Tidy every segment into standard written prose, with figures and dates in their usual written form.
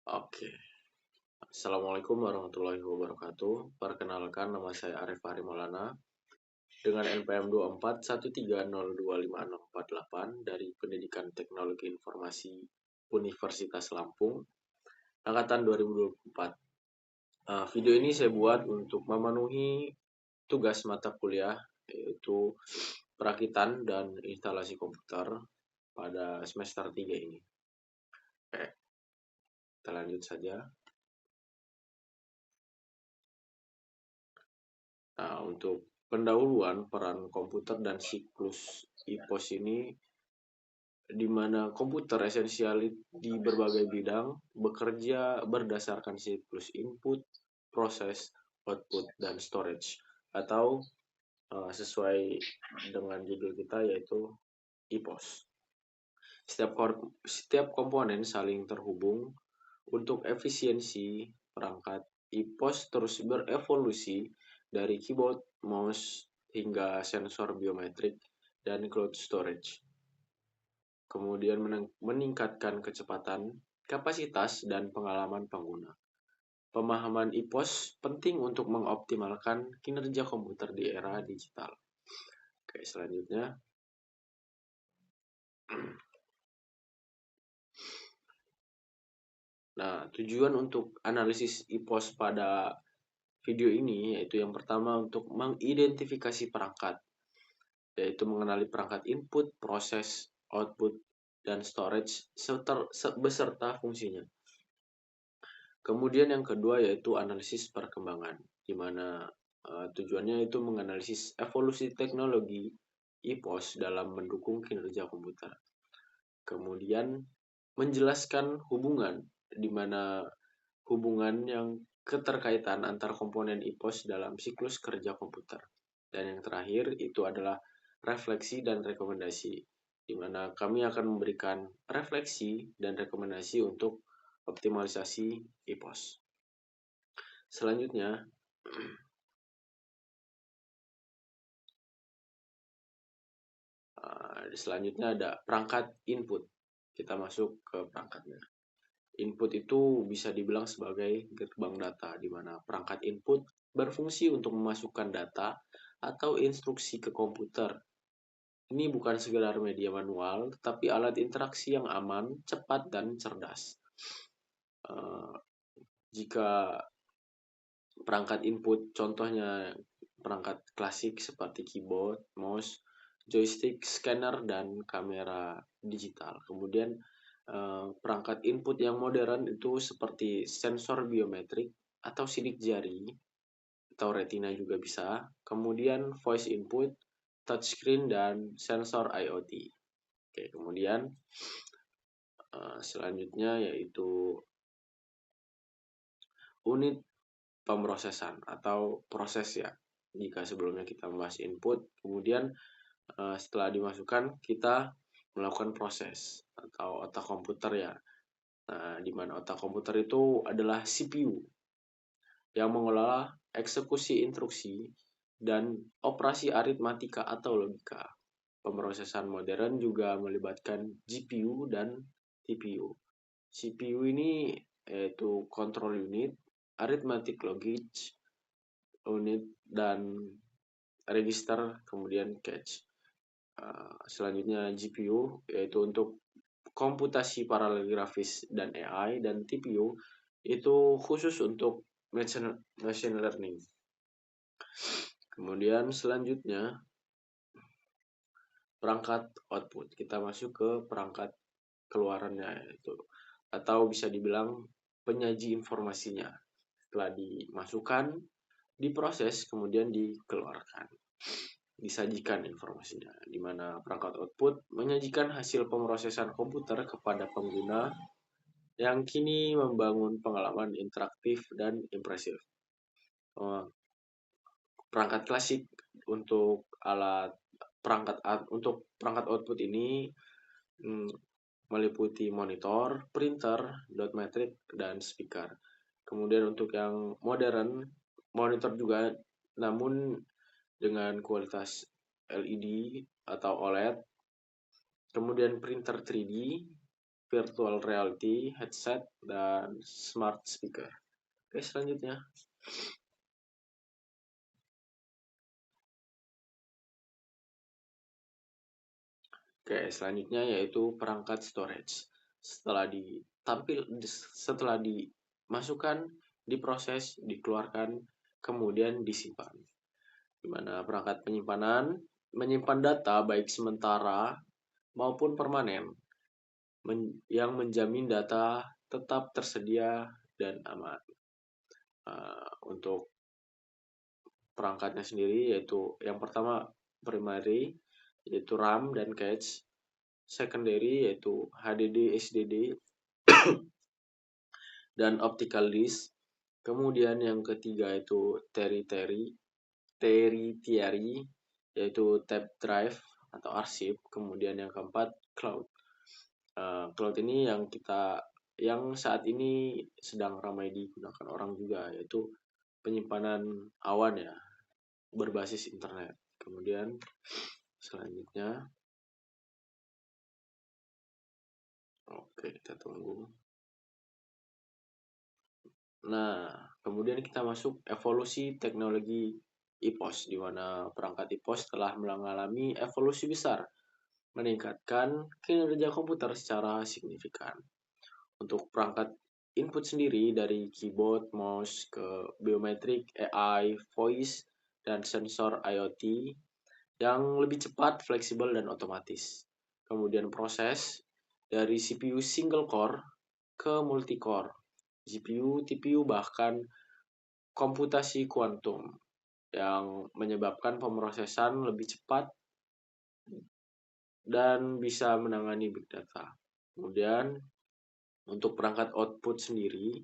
Oke, Assalamualaikum warahmatullahi wabarakatuh. Perkenalkan, nama saya Arif Fahri Maulana dengan NPM 2413025648 dari Pendidikan Teknologi Informasi Universitas Lampung, angkatan 2024. Video ini saya buat untuk memenuhi tugas mata kuliah, yaitu perakitan dan instalasi komputer pada semester 3 ini. Oke, kita lanjut saja. Nah, untuk pendahuluan peran komputer dan siklus IPOS ini, di mana komputer esensial di berbagai bidang bekerja berdasarkan siklus input, proses, output, dan storage, atau sesuai dengan judul kita yaitu IPOS. Setiap komponen saling terhubung untuk efisiensi perangkat. IPOS terus berevolusi dari keyboard, mouse, hingga sensor biometrik dan cloud storage. Kemudian meningkatkan kecepatan, kapasitas, dan pengalaman pengguna. Pemahaman IPOS penting untuk mengoptimalkan kinerja komputer di era digital. Oke, selanjutnya. Nah, tujuan untuk analisis IPOS pada video ini yaitu yang pertama untuk mengidentifikasi perangkat, yaitu mengenali perangkat input, proses, output, dan storage beserta fungsinya. Kemudian yang kedua yaitu analisis perkembangan, di mana tujuannya itu menganalisis evolusi teknologi IPOS dalam mendukung kinerja komputer. Kemudian menjelaskan hubungan, di mana hubungan yang keterkaitan antar komponen IPOS dalam siklus kerja komputer. Dan yang terakhir itu adalah refleksi dan rekomendasi, di mana kami akan memberikan refleksi dan rekomendasi untuk optimalisasi IPOS. Selanjutnya, ada perangkat input. Kita masuk ke perangkatnya. Input itu bisa dibilang sebagai gerbang data, di mana perangkat input berfungsi untuk memasukkan data atau instruksi ke komputer. Ini bukan sekedar media manual, tetapi alat interaksi yang aman, cepat, dan cerdas. Jika perangkat input, contohnya perangkat klasik seperti keyboard, mouse, joystick, scanner, dan kamera digital. Kemudian perangkat input yang modern itu seperti sensor biometrik atau sidik jari, atau retina juga bisa. Kemudian voice input, touchscreen, dan sensor IoT. Oke, kemudian selanjutnya yaitu unit pemrosesan atau proses ya. Jika sebelumnya kita membahas input, kemudian setelah dimasukkan kita melakukan proses atau otak komputer ya. Nah, di mana otak komputer itu adalah CPU yang mengelola eksekusi instruksi dan operasi aritmatika atau logika. Pemrosesan modern juga melibatkan GPU dan TPU. CPU ini yaitu control unit, arithmetic logic unit, dan register, kemudian cache. Selanjutnya GPU yaitu untuk komputasi paralel grafis dan AI, dan TPU itu khusus untuk machine learning. Kemudian selanjutnya perangkat output. Kita masuk ke perangkat keluarannya itu, atau bisa dibilang penyaji informasinya. Setelah dimasukkan, diproses, kemudian dikeluarkan, disajikan informasinya, di mana perangkat output menyajikan hasil pemrosesan komputer kepada pengguna yang kini membangun pengalaman interaktif dan impresif. Perangkat klasik untuk perangkat output ini meliputi monitor, printer, dot matrix, dan speaker. Kemudian untuk yang modern, monitor juga namun dengan kualitas LED atau OLED, kemudian printer 3D, virtual reality, headset, dan smart speaker. Oke, selanjutnya. Oke, selanjutnya yaitu perangkat storage. Setelah dimasukkan, diproses, dikeluarkan, kemudian disimpan. Di mana perangkat penyimpanan menyimpan data baik sementara maupun permanen yang menjamin data tetap tersedia dan aman. Untuk perangkatnya sendiri yaitu yang pertama primary yaitu RAM dan cache, secondary yaitu HDD, SSD, dan optical disk. Kemudian yang ketiga itu tertiary yaitu tape drive atau arsip. Kemudian yang keempat cloud. Cloud ini yang saat ini sedang ramai digunakan orang juga, yaitu penyimpanan awan ya, berbasis internet. Kemudian selanjutnya, oke, kita tunggu. Nah, kemudian kita masuk evolusi teknologi EPOS, di mana perangkat EPOS telah mengalami evolusi besar, meningkatkan kinerja komputer secara signifikan. Untuk perangkat input sendiri dari keyboard, mouse, ke biometrik, AI, voice, dan sensor IoT yang lebih cepat, fleksibel, dan otomatis. Kemudian proses dari CPU single core ke multi-core, GPU, TPU, bahkan komputasi kuantum yang menyebabkan pemrosesan lebih cepat dan bisa menangani big data. Kemudian untuk perangkat output sendiri,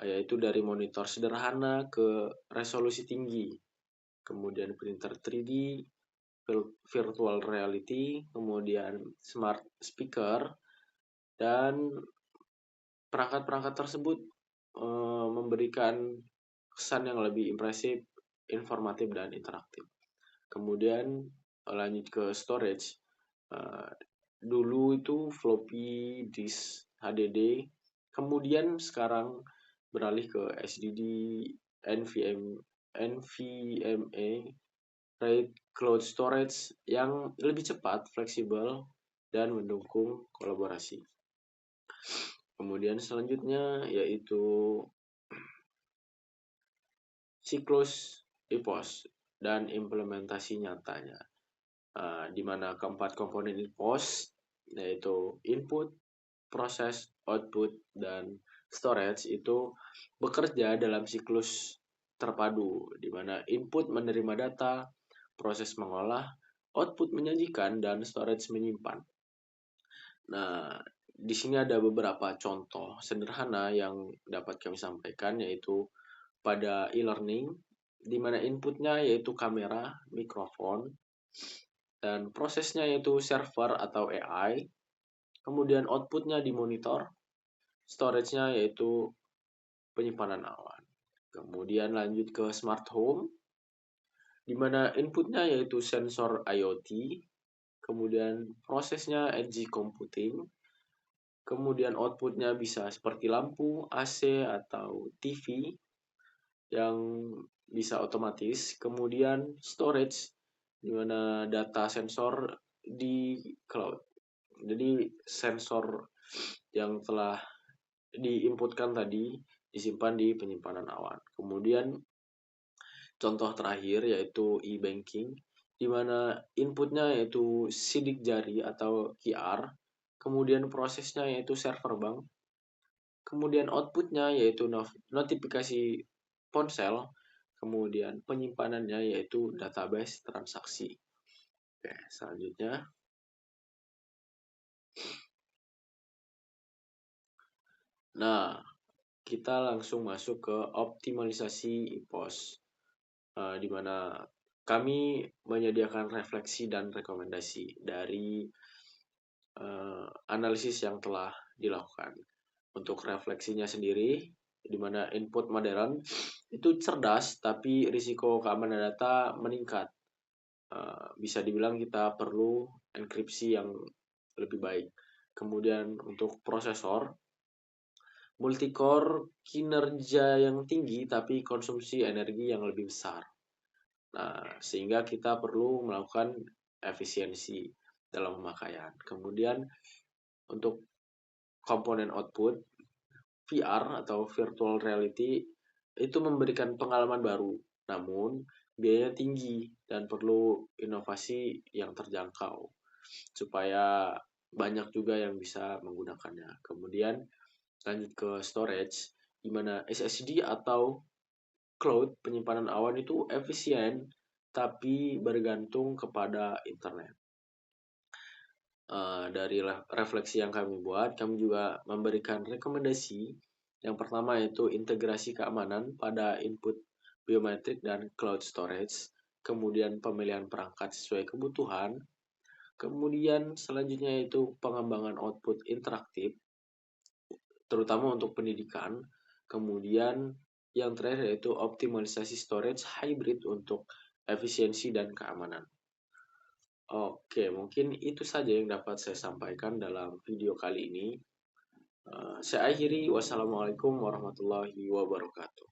yaitu dari monitor sederhana ke resolusi tinggi, kemudian printer 3D, virtual reality, kemudian smart speaker, dan perangkat-perangkat tersebut memberikan kesan yang lebih impresif, informatif, dan interaktif. Kemudian lanjut ke storage. Dulu itu floppy disk HDD, kemudian sekarang beralih ke SSD, NVMe, RAID cloud storage yang lebih cepat, fleksibel, dan mendukung kolaborasi. Kemudian selanjutnya yaitu siklus EPOS dan implementasi nyatanya, di mana keempat komponen EPOS yaitu input, proses, output, dan storage itu bekerja dalam siklus terpadu, di mana input menerima data, proses mengolah, output menyajikan, dan storage menyimpan. Nah, di sini ada beberapa contoh sederhana yang dapat kami sampaikan, yaitu pada e-learning, di mana inputnya yaitu kamera, mikrofon, dan prosesnya yaitu server atau AI, kemudian outputnya di monitor, storage-nya yaitu penyimpanan awan. Kemudian lanjut ke smart home, di mana inputnya yaitu sensor IoT, kemudian prosesnya edge computing, kemudian outputnya bisa seperti lampu, AC, atau TV yang bisa otomatis, kemudian storage, di mana data sensor di cloud. Jadi sensor yang telah diinputkan tadi disimpan di penyimpanan awan. Kemudian contoh terakhir yaitu e-banking, di mana inputnya yaitu sidik jari atau QR, kemudian prosesnya yaitu server bank, kemudian outputnya yaitu notifikasi ponsel, kemudian penyimpanannya yaitu database transaksi. Oke, selanjutnya. Nah, kita langsung masuk ke optimalisasi EPOS, di mana kami menyediakan refleksi dan rekomendasi dari analisis yang telah dilakukan. Untuk refleksinya sendiri, di mana input modern itu cerdas, tapi risiko keamanan data meningkat. Bisa dibilang kita perlu enkripsi yang lebih baik. Kemudian untuk prosesor, multicore kinerja yang tinggi tapi konsumsi energi yang lebih besar. Nah, sehingga kita perlu melakukan efisiensi dalam pemakaian. Kemudian untuk komponen output, VR atau virtual reality itu memberikan pengalaman baru, namun biayanya tinggi dan perlu inovasi yang terjangkau supaya banyak juga yang bisa menggunakannya. Kemudian lanjut ke storage, di mana SSD atau cloud penyimpanan awan itu efisien tapi bergantung kepada internet. Dari refleksi yang kami buat, kami juga memberikan rekomendasi. Yang pertama yaitu integrasi keamanan pada input biometrik dan cloud storage, kemudian pemilihan perangkat sesuai kebutuhan, kemudian selanjutnya yaitu pengembangan output interaktif, terutama untuk pendidikan, kemudian yang terakhir yaitu optimalisasi storage hybrid untuk efisiensi dan keamanan. Oke, mungkin itu saja yang dapat saya sampaikan dalam video kali ini. Saya akhiri, wassalamualaikum warahmatullahi wabarakatuh.